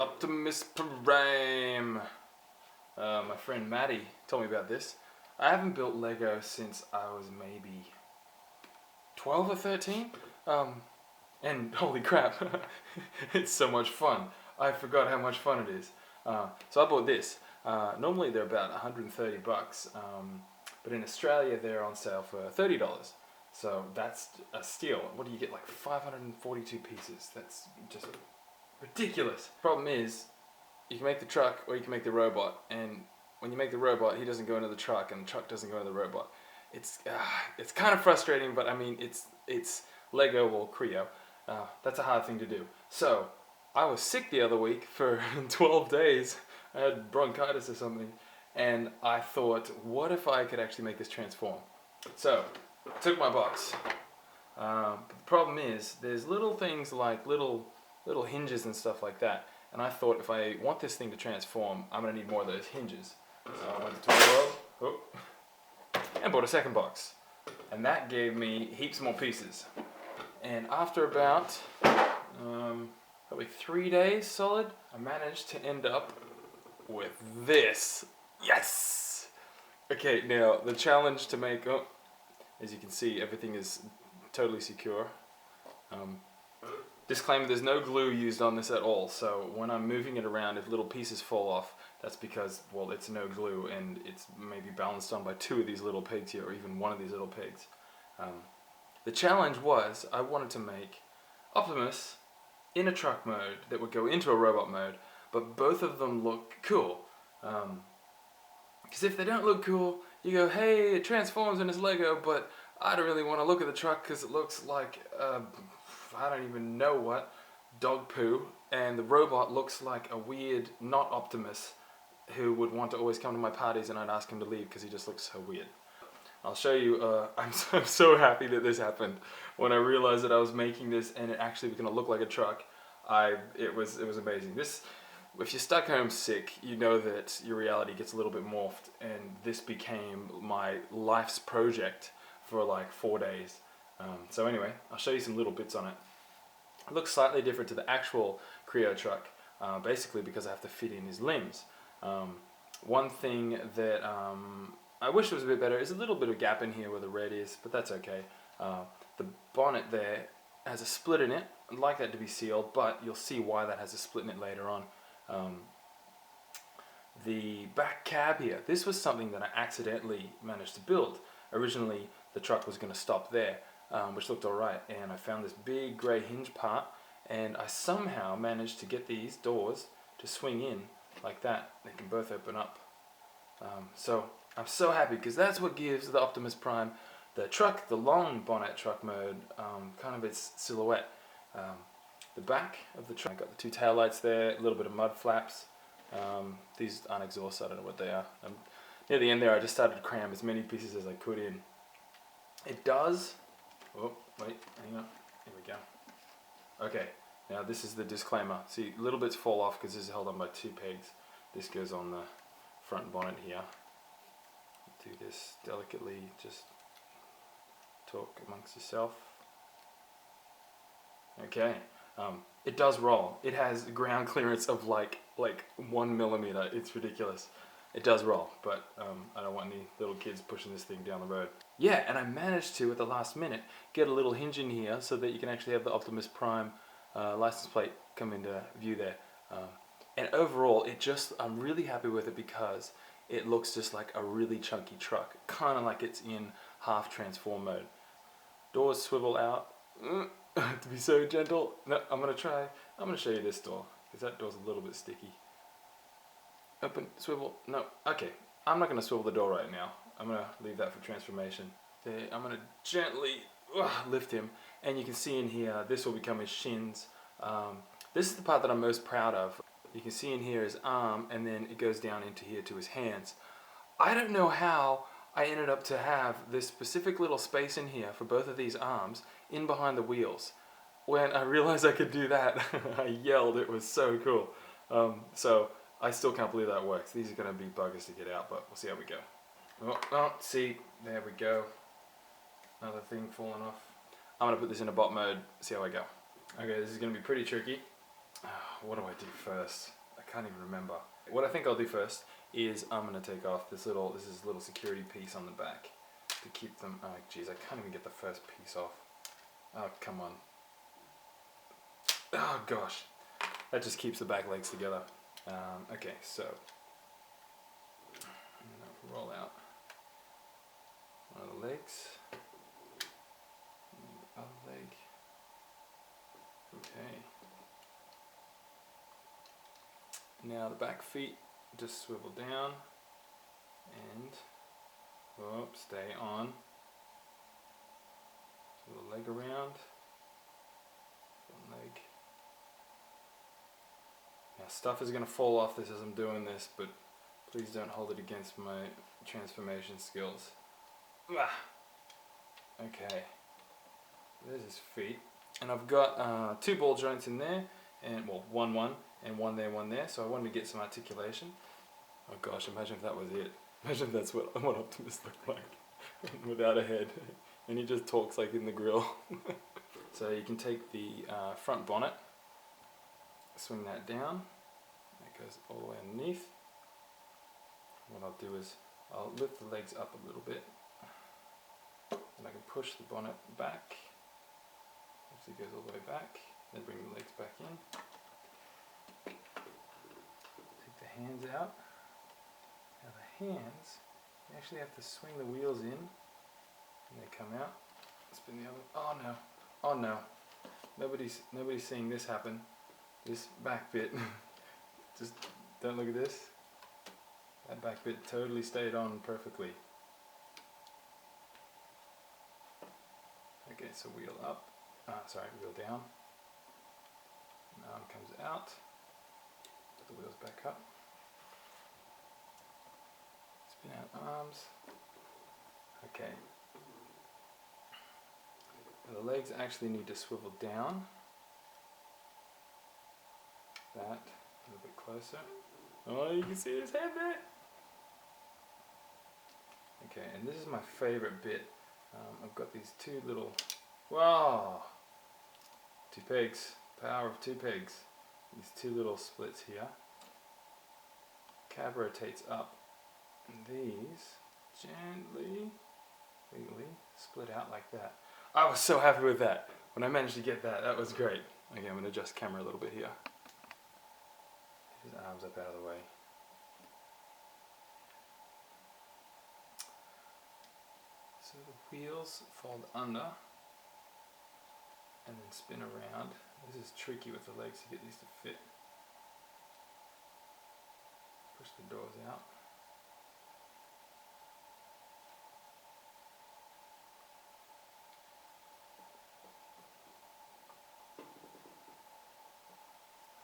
Optimus Prime. My friend Maddie told me about this. I haven't built Lego since I was maybe 12 or 13. And holy crap, it's so much fun. I forgot how much fun it is. So I bought this. Normally they're about 130 bucks, but in Australia they're on sale for $30. So that's a steal. What do you get, like 542 pieces? That's just ridiculous. Problem is, you can make the truck or you can make the robot, and when you make the robot, he doesn't go into the truck and the truck doesn't go into the robot. It's kind of frustrating, but I mean, it's Lego or Kre-o. That's a hard thing to do. So I was sick the other week for 12 days. I had bronchitis or something, and I thought, what if I could actually make this transform? So I took my box. But the problem is, there's little things like little hinges and stuff like that. And I thought, if I want this thing to transform, I'm going to need more of those hinges. So I went to Toy World and bought a second box. And that gave me heaps more pieces. And after about probably 3 days solid, I managed to end up with this. Yes! Okay, now the challenge to make, as you can see, everything is totally secure. Disclaimer, there's no glue used on this at all, so when I'm moving it around, if little pieces fall off, that's because, well, it's no glue and it's maybe balanced on by two of these little pigs here, or even one of these little pigs. The challenge was, I wanted to make Optimus in a truck mode that would go into a robot mode, but both of them look cool. Because if they don't look cool, you go, hey, it transforms and it's Lego, but I don't really want to look at the truck because it looks like, I don't even know what, dog poo, and the robot looks like a weird, not Optimus, who would want to always come to my parties and I'd ask him to leave because he just looks so weird. I'll show you, I'm so happy that this happened. When I realized that I was making this and it actually was going to look like a truck, it was amazing. If you're stuck home sick, you know that your reality gets a little bit morphed, and this became my life's project for like 4 days. So anyway, I'll show you some little bits on it. It looks slightly different to the actual Kre-o truck, basically because I have to fit in his limbs. One thing that I wish was a bit better is a little bit of gap in here where the red is, but that's okay. The bonnet there has a split in it. I'd like that to be sealed, but you'll see why that has a split in it later on. The back cab here, this was something that I accidentally managed to build. Originally, the truck was going to stop there, which looked alright, and I found this big grey hinge part, and I somehow managed to get these doors to swing in like that. They can both open up. So I'm so happy, because that's what gives the Optimus Prime, the truck, the long bonnet truck mode, kind of its silhouette. The back of the truck, I got the two taillights there, a little bit of mud flaps. These aren't exhausts, I don't know what they are. Near the end there, I just started to cram as many pieces as I could in. It does, oh wait, hang on, here we go. Okay, now this is the disclaimer. See, little bits fall off because this is held on by two pegs. This goes on the front bonnet here. Do this delicately, just talk amongst yourself. Okay. It does roll. It has ground clearance of like 1 millimeter. It's ridiculous. It does roll, but I don't want any little kids pushing this thing down the road. Yeah, and I managed to, at the last minute, get a little hinge in here so that you can actually have the Optimus Prime license plate come into view there. And overall, I'm really happy with it because it looks just like a really chunky truck, kind of like it's in half transform mode. Doors swivel out. To be so gentle. No, I'm going to show you this door, because that door's a little bit sticky. Open, swivel, no, okay. I'm not going to swivel the door right now. I'm going to leave that for transformation. There, I'm going to gently lift him, and you can see in here, this will become his shins. This is the part that I'm most proud of. You can see in here his arm, and then it goes down into here to his hands. I don't know how I ended up to have this specific little space in here for both of these arms in behind the wheels. When I realized I could do that, I yelled. It was so cool. So I still can't believe that works. These are going to be buggers to get out, but we'll see how we go. Oh, see, there we go. Another thing falling off. I'm going to put this in a bot mode, see how I go. Okay, this is going to be pretty tricky. what do I do first? I can't even remember. What I think I'll do first is I'm gonna take off this is a little security piece on the back to keep them. Oh geez, I can't even get the first piece off. Oh come on. Oh gosh, that just keeps the back legs together. Okay, so I'm gonna roll out one of the legs, and the other leg. Okay. Now the back feet just swivel down and stay on. So the leg around, one leg. Now stuff is going to fall off this as I'm doing this, but please don't hold it against my transformation skills. Okay, there's his feet. And I've got 2 ball joints in there, and well, one and one there, so I wanted to get some articulation. Oh gosh, imagine if that was it. Imagine if that's what Optimus looked like, without a head, and he just talks like in the grill. So you can take the front bonnet, swing that down, that goes all the way underneath. What I'll do is, I'll lift the legs up a little bit, and I can push the bonnet back. It goes all the way back, then bring the legs back in. Take the hands out. Now the hands, you actually have to swing the wheels in, and they come out. Spin the other. Oh no! Oh no! Nobody's seeing this happen. This back bit. Just don't look at this. That back bit totally stayed on perfectly. Okay, so wheel up. Wheel down. An arm comes out. Put the wheels back up. Spin out arms. Okay. Now the legs actually need to swivel down. That a little bit closer. Oh, you can see his head there. Okay, and this is my favorite bit. I've got these 2 little. Wow! 2 pegs. Power of 2 pegs. These 2 little splits here. Cab rotates up, and these gently, legally split out like that. I was so happy with that. When I managed to get that, that was great. Okay, I'm going to adjust camera a little bit here. His arms up out of the way. So the wheels fold under and then spin around. This is tricky with the legs to get these to fit. Push the doors out.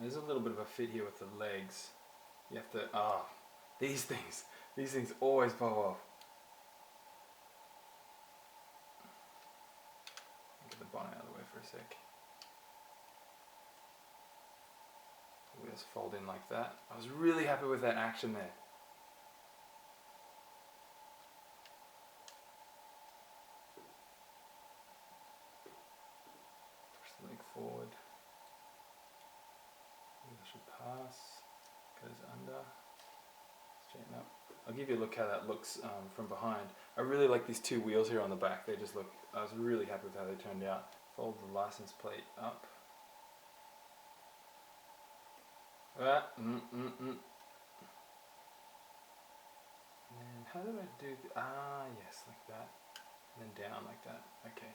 There's a little bit of a fit here with the legs. You have to, these things always pop off. Get the bonnet out of the way for a sec. The wheels fold in like that. I was really happy with that action there. Push the leg forward. Should pass, goes under, straighten up. I'll give you a look how that looks from behind. I really like these 2 wheels here on the back. They just look, I was really happy with how they turned out. Fold the license plate up. And how did I do yes, like that. And then down like that. Okay.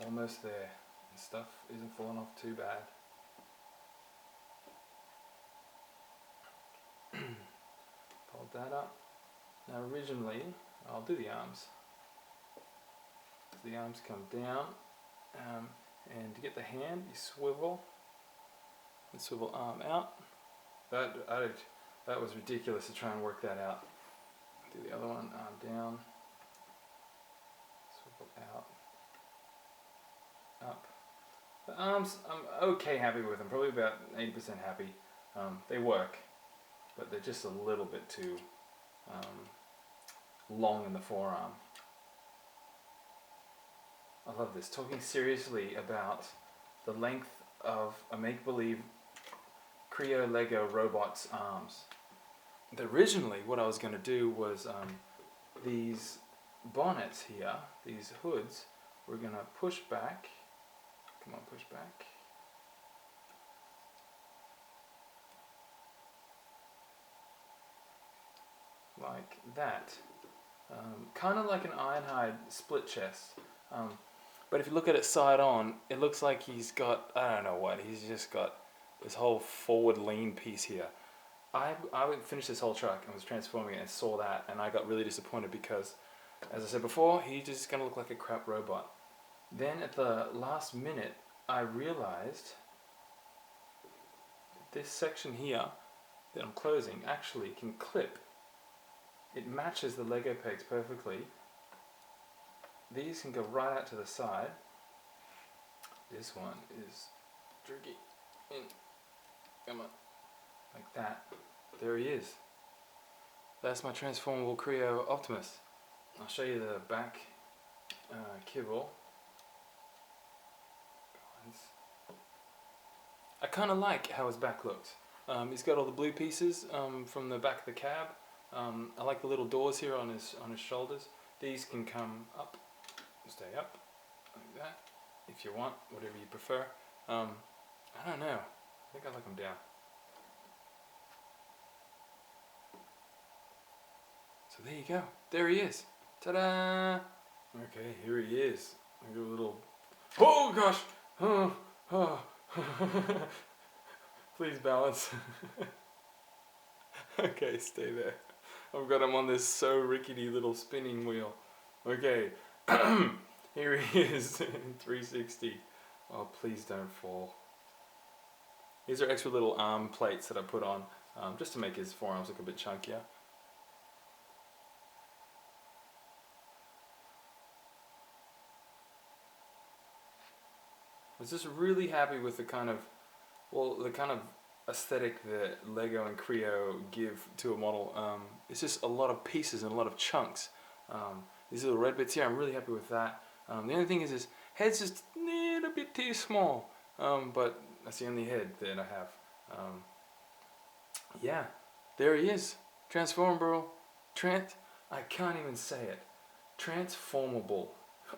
Almost there. And stuff isn't falling off too bad. Fold that up. Now originally, I'll do the arms. So the arms come down, and to get the hand, you swivel, and swivel arm out. That was ridiculous to try and work that out. Do the other one, arm down, swivel out, up. The arms, I'm okay happy with them, probably about 80% happy. They work. But they're just a little bit too long in the forearm. I love this. Talking seriously about the length of a make-believe Kre-o Lego robot's arms. Originally, what I was going to do was these bonnets here, these hoods, we're going to push back. Come on, push back. Like that. Kind of like an Ironhide split chest. But if you look at it side on, it looks like he's got, I don't know what, he's just got this whole forward lean piece here. I finished this whole truck and was transforming it and saw that, and I got really disappointed because, as I said before, he's just going to look like a crap robot. Then at the last minute, I realized this section here that I'm closing actually can clip. It matches the Lego pegs perfectly. These can go right out to the side. This one is tricky. In. Come on. Like that. There he is. That's my transformable Kre-o Optimus. I'll show you the back kibble. I kind of like how his back looks. He's got all the blue pieces from the back of the cab. I like the little doors here on his shoulders. These can come up, stay up, like that, if you want, whatever you prefer. I don't know. I think I like them down. So there you go. There he is. Ta-da! Okay, here he is. I got a little. Oh gosh! Oh, oh. Please balance. Okay, stay there. I've got him on this so rickety little spinning wheel. Okay, here he is in 360. Oh, please don't fall. These are extra little arm plates that I put on just to make his forearms look a bit chunkier. I was just really happy with the kind of aesthetic that Lego and Kre-o give to a model. It's just a lot of pieces and a lot of chunks. These little red bits here, I'm really happy with that. The only thing is his head's just a little bit too small, but that's the only head that I have. Yeah, there he is. Transformable. I can't even say it. Transformable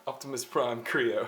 Optimus Prime Kre-o.